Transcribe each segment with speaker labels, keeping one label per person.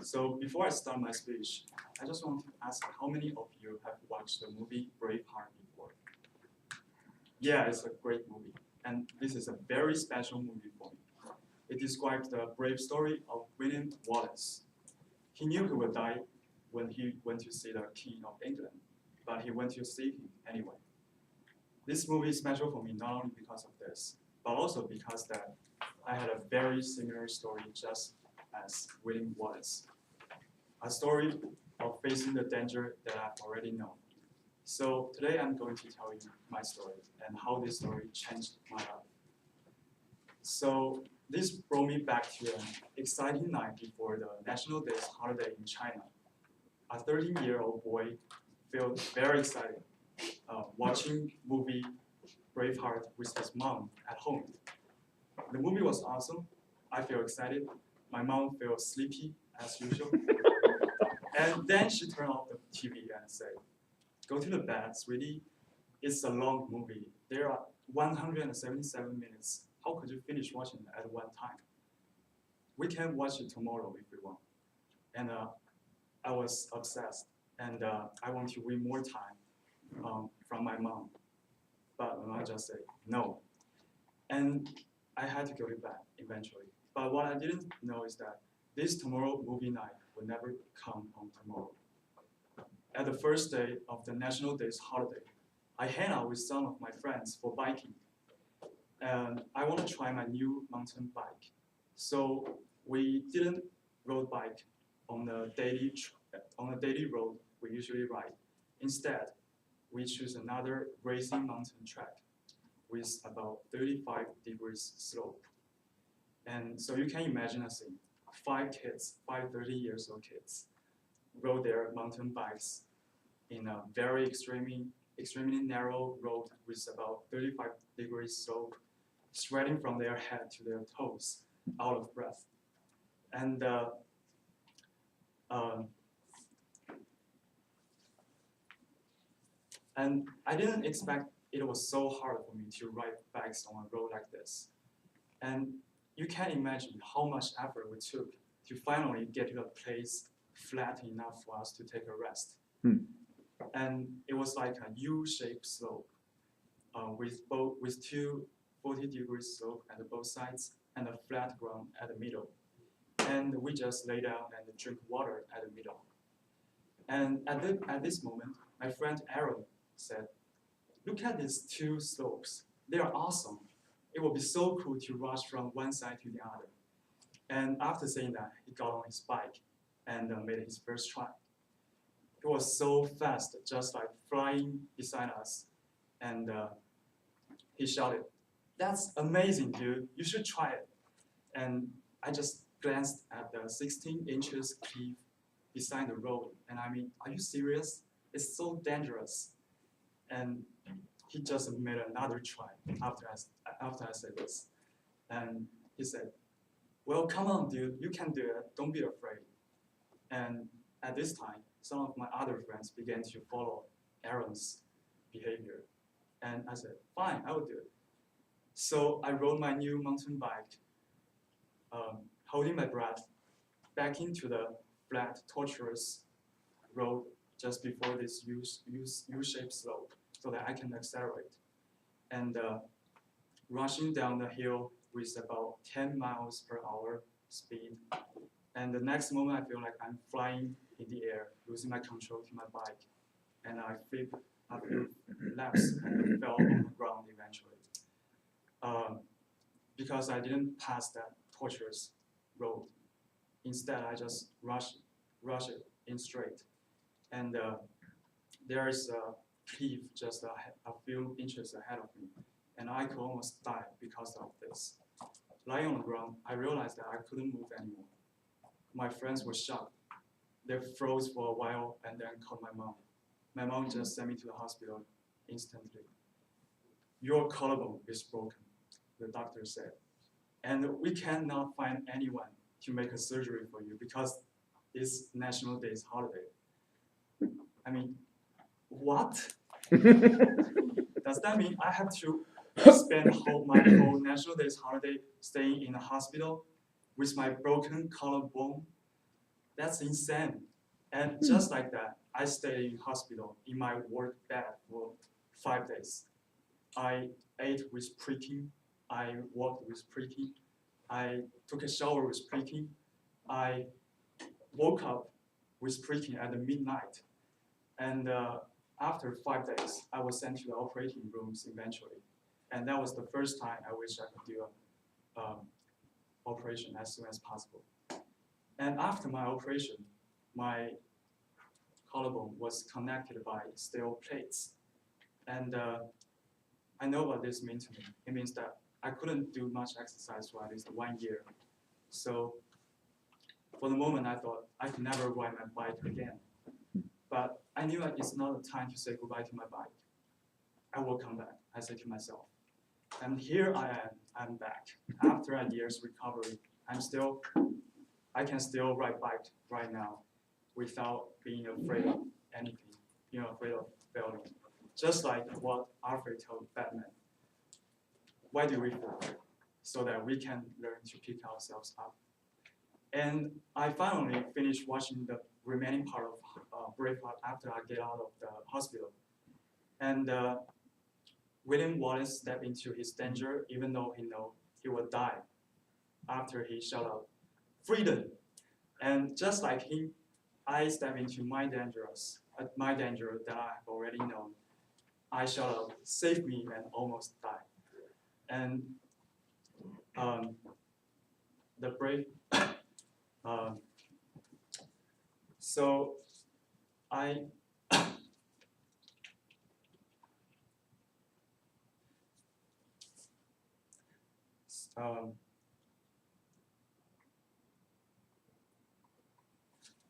Speaker 1: So before I start my speech, I just want to ask how many of you have watched the movie Braveheart before? Yeah, it's a great movie. And this is a very special movie for me. It describes the brave story of William Wallace. He knew he would die when he went to see the King of England, but he went to see him anyway. This movie is special for me not only because of this, but also because that I had a very similar story just as William Wallace. A story of facing the danger that I've already known. So today I'm going to tell you my story and how this story changed my life. So this brought me back to an exciting night before the National Day's holiday in China. A 13-year-old boy felt very excited watching movie Braveheart with his mom at home. The movie was awesome. I feel excited. My mom felt sleepy as usual. And then she turned off the TV and said, "Go to the bed, sweetie. It's a long movie. There are 177 minutes. How could you finish watching it at one time? We can watch it tomorrow if you want." And I was obsessed, and I want to win more time from my mom. But my mom just said no. And I had to go to bed eventually. But what I didn't know is that this tomorrow movie night would never come on tomorrow. At the first day of the National Day's holiday, I hang out with some of my friends for biking. And I want to try my new mountain bike. So we didn't road bike on the daily road we usually ride. Instead, we choose another racing mountain track with about 35 degrees slope. And so you can imagine a scene. 30 years old kids, rode their mountain bikes in a very extremely narrow road with about 35 degrees slope, sweating from their head to their toes, out of breath. And and I didn't expect it was so hard for me to ride bikes on a road like this. And you can imagine how much effort we took to finally get to a place flat enough for us to take a rest. And it was like a U-shaped slope with two 40-degree slope at both sides and a flat ground at the middle. And we just lay down and drink water at the middle. And at this moment, my friend Aaron said, "Look at these two slopes. They are awesome. It will be so cool to rush from one side to the other." And after saying that, he got on his bike and made his first try. It was so fast, just like flying beside us. And he shouted, "That's amazing, dude. You should try it." And I just glanced at the 16 inches cliff beside the road. And I mean, are you serious? It's so dangerous. And he just made another try after I said this. And he said, "Well, come on, dude. You can do it. Don't be afraid." And at this time, some of my other friends began to follow Aaron's behavior. And I said, "Fine, I will do it." So I rode my new mountain bike, holding my breath, back into the flat, tortuous road just before this U-shaped slope so that I can accelerate. And rushing down the hill with about 10 miles per hour speed. And the next moment, I feel like I'm flying in the air, losing my control to my bike. And I flipped a few laps and fell on the ground eventually. Because I didn't pass that tortuous road. Instead, I just rushed it in straight. And there is a cliff just a few inches ahead of me. And I could almost die because of this. Lying on the ground, I realized that I couldn't move anymore. My friends were shocked. They froze for a while and then called my mom. My mom just sent me to the hospital instantly. "Your collarbone is broken," the doctor said. "And we cannot find anyone to make a surgery for you because it's National Day's holiday." I mean, what? Does that mean I have to spend my whole National Day's holiday staying in a hospital with my broken collarbone? That's insane. And just like that, I stayed in hospital in my ward bed for 5 days. I ate with preking, I walked with preking, I took a shower with preking, I woke up with preking at the midnight. And after 5 days, I was sent to the operating rooms eventually. And that was the first time I wish I could do an operation as soon as possible. And after my operation, my collarbone was connected by steel plates. And I know what this means to me. It means that I couldn't do much exercise for at least 1 year. So for the moment, I thought I could never ride my bike again. But I knew that it's not the time to say goodbye to my bike. I will come back, I said to myself. And here I am, I'm back. After a year's recovery, I can still ride bike right now without being afraid of anything, afraid of failing. Just like what Alfred told Batman. Why do we fall? So that we can learn to pick ourselves up. And I finally finished watching the remaining part of Braveheart after I get out of the hospital. And William Wallace stepped into his danger even though he knew he would die after he shouted out, "Freedom!" And just like him, I step into my danger that I have already known. I shout out, "Save me," and almost die. And the brave, so I,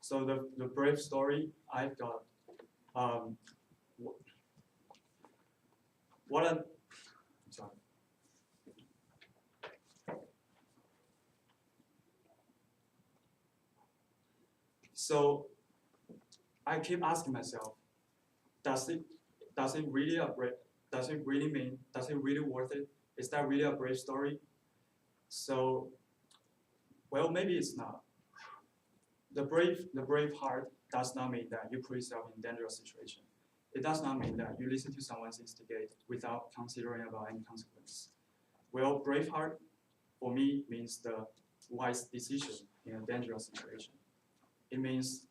Speaker 1: so the brave story I've got, I'm sorry. So I keep asking myself, does it really worth it? Is that really a brave story? So, well, maybe it's not. The brave heart does not mean that you put yourself in a dangerous situation. It does not mean that you listen to someone's instigate without considering about any consequence. Well, brave heart, for me, means the wise decision in a dangerous situation. It means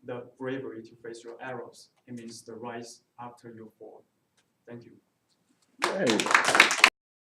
Speaker 1: the bravery to face your errors. It means the rise after you fall. Thank you.
Speaker 2: Great.